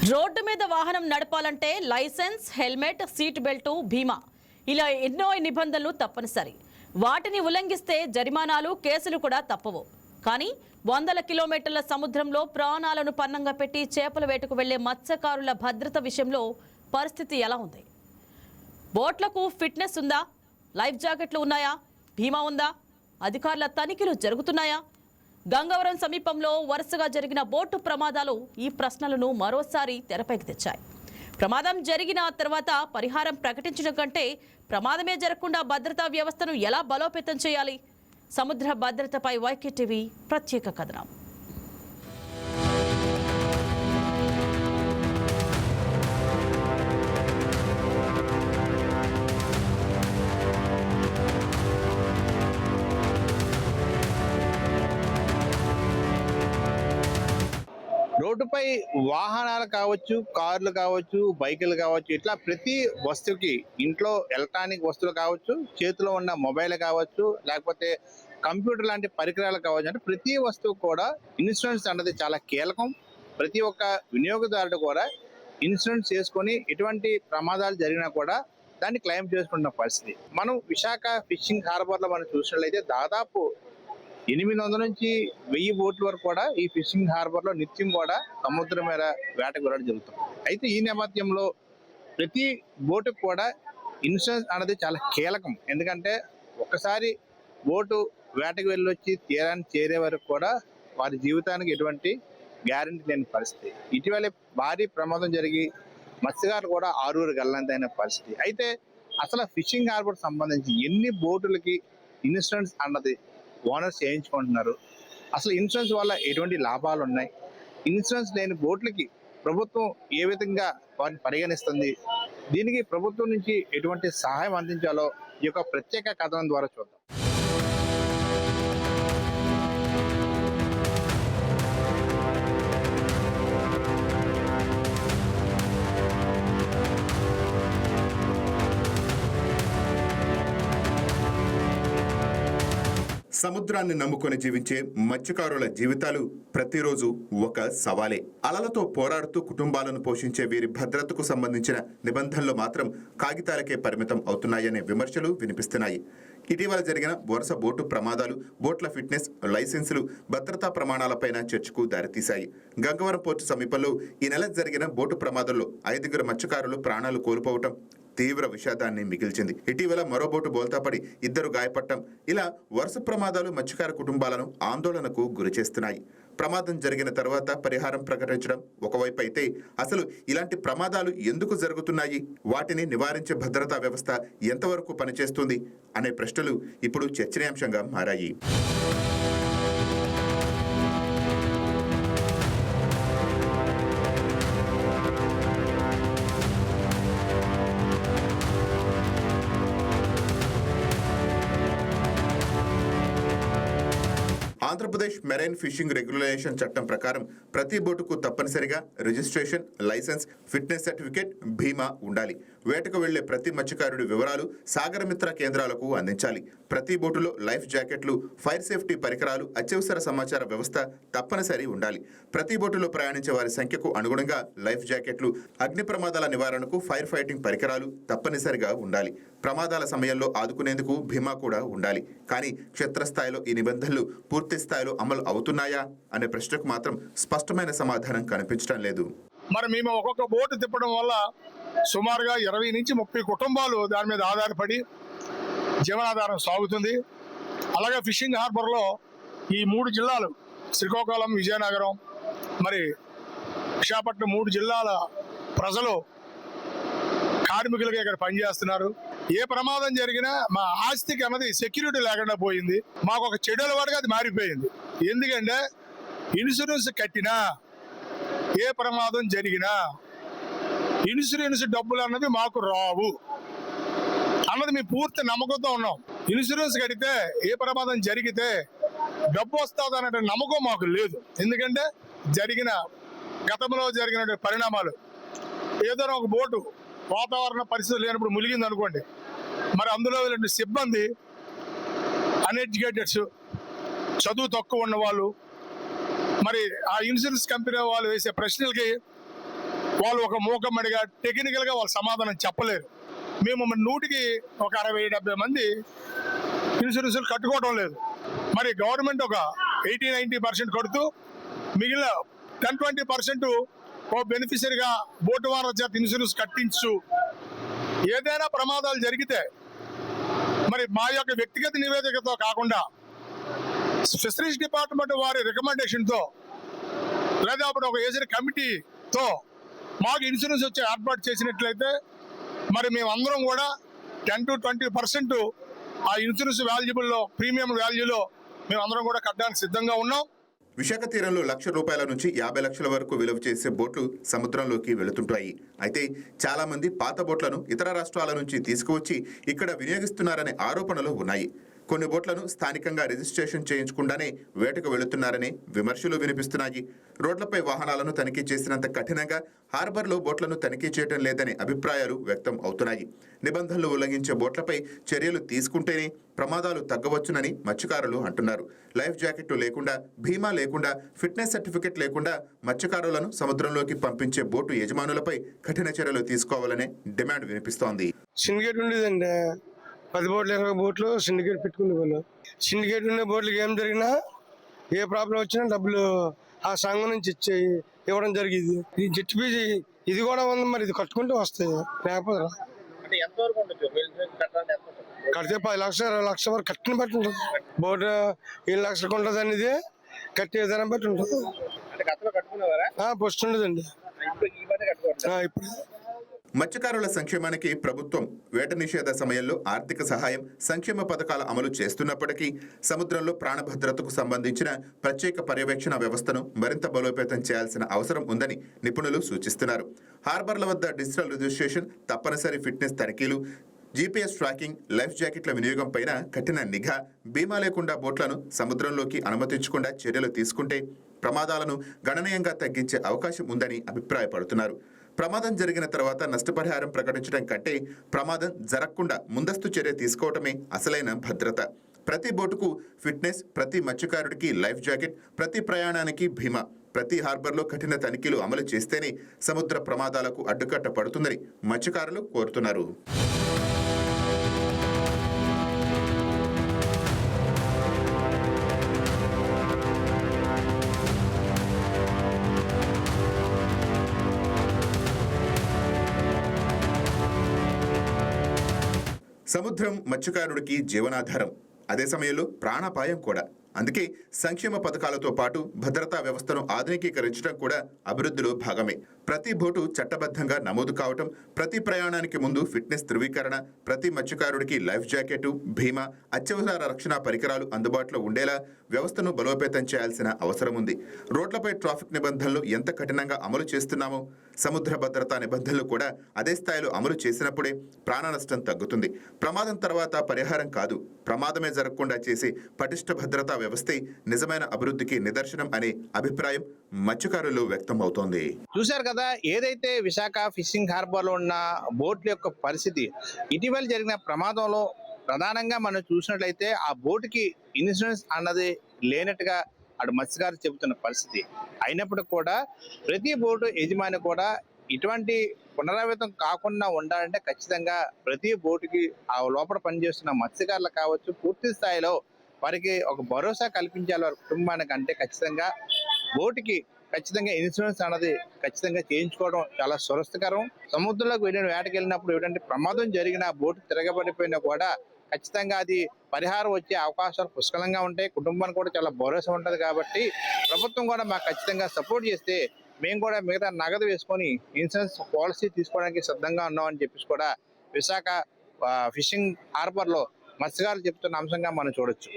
Road మీద వాహనం నడపాలంటే లైసెన్స్, హెల్మెట్, సీట్ బెల్ట్, బీమా ఇలా ఎన్నో నిబంధనలు తప్పనిసరి. వాటిని ఉల్లంఘిస్తే జరిమానాలు, కేసులు కూడా తప్పవు. కానీ వందల కిలోమీటర్ల సముద్రంలో ప్రాణాలను పన్నంగా పెట్టి చేపల వేటకు వెళ్లే మత్స్యకారుల భద్రత విషయంలో పరిస్థితి ఎలా ఉంది? బోట్లకు ఫిట్నెస్ ఉందా? లైఫ్ జాకెట్లు ఉన్నాయా? బీమా ఉందా? అధికారుల తనిఖీలు జరుగుతున్నాయా? గంగవరం సమీపంలో వరుసగా జరిగిన బోటు ప్రమాదాలు ఈ ప్రశ్నలను మరోసారి తెరపైకి తెచ్చాయి. ప్రమాదం జరిగిన తర్వాత పరిహారం ప్రకటించడం కంటే ప్రమాదమే జరగకుండా భద్రతా వ్యవస్థను ఎలా బలోపేతం చేయాలి? సముద్ర భద్రతపై వైకేటీవీ ప్రత్యేక కథనం. రోడ్డుపై వాహనాలు కావచ్చు, కార్లు కావచ్చు, బైకులు కావచ్చు, ఇట్లా ప్రతి వస్తువుకి, ఇంట్లో ఎలక్ట్రానిక్ వస్తువులు కావచ్చు, చేతిలో ఉన్న మొబైల్ కావచ్చు, లేకపోతే కంప్యూటర్ లాంటి పరికరాలు కావచ్చు, అంటే ప్రతి వస్తువు కూడా ఇన్సూరెన్స్ అన్నది చాలా కీలకం. ప్రతి ఒక్క వినియోగదారుడు కూడా ఇన్సూరెన్స్ చేసుకొని ఎటువంటి ప్రమాదాలు జరిగినా కూడా దాన్ని క్లెయిమ్ చేసుకున్న పరిస్థితి. మనం విశాఖ ఫిషింగ్ హార్బర్లో మనం చూసినట్లయితే దాదాపు 800 నుంచి 1000 బోట్ల వరకు కూడా ఈ ఫిషింగ్ హార్బర్ లో నిత్యం కూడా సముద్రం మీద వేటకు వెళ్ళడం జరుగుతుంది. అయితే ఈ నేపథ్యంలో ప్రతి బోటుకు కూడా ఇన్సూరెన్స్ అనేది చాలా కీలకం. ఎందుకంటే ఒకసారి బోటు వేటకు వెళ్ళొచ్చి తీరాన్ని చేరే వరకు కూడా వారి జీవితానికి ఎటువంటి గ్యారంటీ లేని పరిస్థితి. ఇటీవల భారీ ప్రమాదం జరిగి మత్స్యకారులు కూడా 6 గల్లంతైన పరిస్థితి. అయితే అసలు ఫిషింగ్ హార్బర్ సంబంధించి ఎన్ని బోటులకి ఇన్సూరెన్స్ అన్నది ఓనర్స్ చేయించుకుంటున్నారు? అసలు ఇన్సూరెన్స్ వల్ల ఎటువంటి లాభాలు ఉన్నాయి? ఇన్సూరెన్స్ లేని బోట్లకి ప్రభుత్వం ఏ విధంగా వారిని పరిగణిస్తుంది? దీనికి ప్రభుత్వం నుంచి ఎటువంటి సహాయం అందించాలో ఈ యొక్క ప్రత్యేక కథనం ద్వారా చూద్దాం. సముద్రాన్ని నమ్ముకొని జీవించే మత్స్యకారుల జీవితాలు ప్రతిరోజు ఒక సవాలే. అలలతో పోరాడుతూ కుటుంబాలను పోషించే వీరి భద్రతకు సంబంధించిన నిబంధనలు మాత్రం కాగితాలకే పరిమితం అవుతున్నాయనే విమర్శలు వినిపిస్తున్నాయి. ఇటీవల జరిగిన వరుస బోటు ప్రమాదాలు బోట్ల ఫిట్నెస్, లైసెన్సులు, భద్రతా ప్రమాణాలపైన చర్చకు దారితీశాయి. గంగవరం పోర్టు సమీపంలో ఈ నెల జరిగిన బోటు ప్రమాదంలో 5 మత్స్యకారులు ప్రాణాలు కోల్పోవటం తీవ్ర విషాదాన్ని మిగిల్చింది. ఇటీవల మరో బోటు బోల్తాపడి 2 గాయపడటం, ఇలా వరుస ప్రమాదాలు మత్స్యకార కుటుంబాలను ఆందోళనకు గురిచేస్తున్నాయి. ప్రమాదం జరిగిన తర్వాత పరిహారం ప్రకటించడం ఒకవైపు అయితే, అసలు ఇలాంటి ప్రమాదాలు ఎందుకు జరుగుతున్నాయి, వాటిని నివారించే భద్రతా వ్యవస్థ ఎంతవరకు పనిచేస్తుంది అనే ప్రశ్నలు ఇప్పుడు చర్చనీయాంశంగా మారాయి. ఆంధ్రప్రదేశ్ మెరైన్ ఫిషింగ్ రెగ్యులేషన్ చట్టం ప్రకారం ప్రతి బోటుకు తప్పనిసరిగా రిజిస్ట్రేషన్, లైసెన్స్, ఫిట్నెస్ సర్టిఫికేట్, బీమా ఉండాలి. వేటకు వెళ్లే ప్రతి మత్స్యకారుడి వివరాలు సాగరమిత్ర కేంద్రాలకు అందించాలి. ప్రతి బోటులో లైఫ్ జాకెట్లు, ఫైర్ సేఫ్టీ పరికరాలు, అత్యవసర సమాచార వ్యవస్థ తప్పనిసరి ఉండాలి. ప్రతి బోటులో ప్రయాణించే వారి సంఖ్యకు అనుగుణంగా లైఫ్ జాకెట్లు, అగ్ని ప్రమాదాల నివారణకు ఫైర్ ఫైటింగ్ పరికరాలు తప్పనిసరిగా ఉండాలి. ప్రమాదాల సమయంలో ఆదుకునేందుకు బీమా కూడా ఉండాలి. కానీ క్షేత్రస్థాయిలో ఈ నిబంధనలు పూర్తి స్థాయిలో అమలు అవుతున్నాయా అనే ప్రశ్నకు మాత్రం స్పష్టమైన సమాధానం కనిపించడం లేదు. మరి మేము ఒక్కొక్క బోటు తిప్పడం వల్ల సుమారుగా 20 నుంచి 30 కుటుంబాలు దాని మీద ఆధారపడి జీవనాధారం సాగుతుంది. అలాగే ఫిషింగ్ హార్బర్లో ఈ 3 జిల్లాలు శ్రీకాకుళం, విజయనగరం, మరి విశాఖపట్నం 3 జిల్లాల ప్రజలు కార్మికులుగా ఇక్కడ పనిచేస్తున్నారు. ఏ ప్రమాదం జరిగినా మా ఆస్తికి అన్నది సెక్యూరిటీ లేకుండా పోయింది. మాకు ఒక చెడుల వాడిగా అది మారిపోయింది. ఎందుకంటే ఇన్సూరెన్స్ కట్టినా ఏ ప్రమాదం జరిగినా ఇన్సూరెన్స్ డబ్బులు అన్నది మాకు రావు అన్నది మేము పూర్తి నమ్మకంతో ఉన్నాం. ఇన్సూరెన్స్ కడితే ఏ ప్రమాదం జరిగితే డబ్బు వస్తుంది అనే నమ్మకం మాకు లేదు. ఎందుకంటే గతంలో జరిగిన పరిణామాలు, ఏదైనా ఒక బోటు వాతావరణ పరిస్థితులు లేనప్పుడు ములిగింది అనుకోండి, మరి అందులో సిబ్బంది అన్ఎడ్యుకేటెడ్స్, చదువు తక్కువ ఉన్న వాళ్ళు, మరి ఆ ఇన్సూరెన్స్ కంపెనీ వాళ్ళు వేసే ప్రశ్నలకి వాళ్ళు ఒక మూకమ్మడిగా టెక్నికల్గా వాళ్ళు సమాధానం చెప్పలేరు. మేము 100కి ఒక 60-70 మంది ఇన్సూరెన్సులు కట్టుకోవడం లేదు. మరి గవర్నమెంట్ ఒక 80-90% కడుతూ మిగిలిన 10-20% ఓ బెనిఫిషరీగా బోటు వారి చేత ఇన్సూరెన్స్ కట్టించు. ఏదైనా ప్రమాదాలు జరిగితే మరి మా యొక్క వ్యక్తిగత నివేదికతో కాకుండా ఫిషరీస్ డిపార్ట్మెంట్ వారి రికమెండేషన్తో లేదా అప్పుడు ఒక ఏజెంట్ కమిటీతో మాకు ఇన్సూరెన్స్ వచ్చి ఏర్పాటు చేసినట్లయితే మరి మేమందరం కూడా 10-20% ఆ ఇన్సూరెన్స్ వాల్యుబుల్లో ప్రీమియం వాల్యూలో మేమందరం కూడా కట్టడానికి సిద్ధంగా ఉన్నాం. విశాఖ తీరంలో ₹1,00,000 నుంచి 50 లక్షల వరకు విలువ చేసే బోట్లు సముద్రంలోకి వెళుతుంటాయి. అయితే చాలా మంది పాత బోట్లను ఇతర రాష్ట్రాల నుంచి తీసుకువచ్చి ఇక్కడ వినియోగిస్తున్నారనే ఆరోపణలు ఉన్నాయి. కొన్ని బోట్లను స్థానికంగా రిజిస్ట్రేషన్ చేయించకుండానే వేటకు వెళుతున్నారనే విమర్శలు వినిపిస్తున్నాయి. రోడ్లపై వాహనాలను తనిఖీ చేసినంత కఠినంగా హార్బర్లో బోట్లను తనిఖీ చేయడం లేదనే అభిప్రాయాలు వ్యక్తం అవుతున్నాయి. నిబంధనలు ఉల్లంఘించే బోట్లపై చర్యలు తీసుకుంటేనే ప్రమాదాలు తగ్గవచ్చునని మత్స్యకారులు అంటున్నారు. లైఫ్ జాకెట్లు లేకుండా, బీమా లేకుండా, ఫిట్నెస్ సర్టిఫికెట్ లేకుండా మత్స్యకారులను సముద్రంలోకి పంపించే బోటు యజమానులపై కఠిన చర్యలు తీసుకోవాలనే డిమాండ్ వినిపిస్తోంది. సిండికేట్ ఉండేదండి, 10 బోట్లు 20 బోట్లు సిండికేట్ పెట్టుకునే వాళ్ళు. సిండికేట్ ఉన్న బోట్లకి ఏం జరిగినా ఏ ప్రాబ్లం వచ్చినా డబ్బులు ఆ సంఘం నుంచి ఇవ్వడం జరిగింది. ఇది జెట్ ఫీజు ఇది కూడా ఉంది, మరి ఇది కట్టుకుంటూ వస్తాయి. లేకపోతే కడితే 10 లక్షలు 20 లక్షల వరకు కట్టిన బట్టి ఉంటుంది. బోటు 7 లక్షలకు ఉంటుంది అండి, ఇది కట్టే విధానం బట్టి ఉంటుంది. ఫస్ట్ ఉండదండి ఇప్పుడు. మత్స్యకారుల సంక్షేమానికి ప్రభుత్వం వేట నిషేధ సమయంలో ఆర్థిక సహాయం, సంక్షేమ పథకాల అమలు చేస్తున్నప్పటికీ సముద్రంలో ప్రాణభద్రతకు సంబంధించిన ప్రత్యేక పర్యవేక్షణ వ్యవస్థను మరింత బలోపేతం చేయాల్సిన అవసరం ఉందని నిపుణులు సూచిస్తున్నారు. హార్బర్ల వద్ద డిజిటల్ రిజిస్ట్రేషన్, తప్పనిసరి ఫిట్నెస్ తనిఖీలు, జీపీఎస్ ట్రాకింగ్, లైఫ్ జాకెట్ల వినియోగం పైన కఠిన నిఘా, బీమా లేకుండా బోట్లను సముద్రంలోకి అనుమతించకుండా చర్యలు తీసుకుంటే ప్రమాదాలను గణనీయంగా తగ్గించే అవకాశం ఉందని అభిప్రాయపడుతున్నారు. ప్రమాదం జరిగిన తర్వాత నష్టపరిహారం ప్రకటించడం కంటే ప్రమాదం జరగకుండా ముందస్తు చర్య తీసుకోవటమే అసలైన భద్రత. ప్రతి బోటుకు ఫిట్నెస్, ప్రతి మత్స్యకారుడికి లైఫ్ జాకెట్, ప్రతి ప్రయాణానికి బీమా, ప్రతి హార్బర్లో కఠిన తనిఖీలు అమలు చేస్తేనే సముద్ర ప్రమాదాలకు అడ్డుకట్ట పడుతుందని మత్స్యకారులు కోరుతున్నారు. సముద్రం మత్స్యకారుడికి జీవనాధారం, అదే సమయంలో ప్రాణాపాయం కూడా. అందుకే సంక్షేమ పథకాలతో పాటు భద్రతా వ్యవస్థను ఆధునికీకరించడం కూడా అభివృద్ధిలో భాగమే. ప్రతి బోటు చట్టబద్ధంగా నమోదు కావటం, ప్రతి ప్రయాణానికి ముందు ఫిట్నెస్ ధృవీకరణ, ప్రతి మత్స్యకారుడికి లైఫ్ జాకెట్, బీమా, అత్యవసర రక్షణ పరికరాలు అందుబాటులో ఉండేలా వ్యవస్థను బలోపేతం చేయాల్సిన అవసరం ఉంది. రోడ్లపై ట్రాఫిక్ నిబంధనలు ఎంత కఠినంగా అమలు చేస్తున్నామో సముద్ర భద్రతా నిబంధనలు కూడా అదే స్థాయిలో అమలు చేసినప్పుడే ప్రాణ నష్టం తగ్గుతుంది. ప్రమాదం తర్వాత పరిహారం కాదు, ప్రమాదమే జరగకుండా చేసే పటిష్ట భద్రతా వ్యవస్థే నిజమైన అభివృద్ధికి నిదర్శనం అనే అభిప్రాయం మత్స్యకారులు వ్యక్తం అవుతోంది. చూశారు కదా, ఏదైతే విశాఖ ఫిషింగ్ హార్బర్ లో ఉన్న బోట్ల యొక్క పరిస్థితి, ఇటీవల జరిగిన ప్రమాదంలో ప్రధానంగా మనం చూసినట్లయితే ఆ బోటుకి ఇన్సూరెన్స్ అన్నది లేనట్టుగా అటు మత్స్యకారులు చెబుతున్న పరిస్థితి. అయినప్పటికీ కూడా ప్రతి బోటు యజమాని కూడా ఇటువంటి పునరావృతం కాకుండా ఉండాలంటే ఖచ్చితంగా ప్రతి బోటుకి ఆ లోపల పనిచేస్తున్న మత్స్యకారులు కావచ్చు, పూర్తి స్థాయిలో వారికి ఒక భరోసా కల్పించాలి వారి కుటుంబానికి. అంటే ఖచ్చితంగా బోటుకి ఖచ్చితంగా ఇన్సూరెన్స్ అన్నది ఖచ్చితంగా చేయించుకోవడం చాలా సురక్షితకరం. సముద్రంలోకి వెళ్ళిన వేటకి వెళ్ళినప్పుడు ఏంటంటే ప్రమాదం జరిగిన బోటు తిరగబడిపోయినా కూడా ఖచ్చితంగా అది పరిహారం వచ్చే అవకాశాలు పుష్కలంగా ఉంటాయి. కుటుంబానికి కూడా చాలా భరోసా ఉంటుంది. కాబట్టి ప్రభుత్వం కూడా మాకు ఖచ్చితంగా సపోర్ట్ చేస్తే మేము కూడా మిగతా నగదు వేసుకొని ఇన్సూరెన్స్ పాలసీ తీసుకోవడానికి సిద్ధంగా ఉన్నామని చెప్పేసి కూడా విశాఖ ఫిషింగ్ హార్బర్ లో మత్స్యకారులు చెప్తున్న అంశంగా మనం చూడొచ్చు.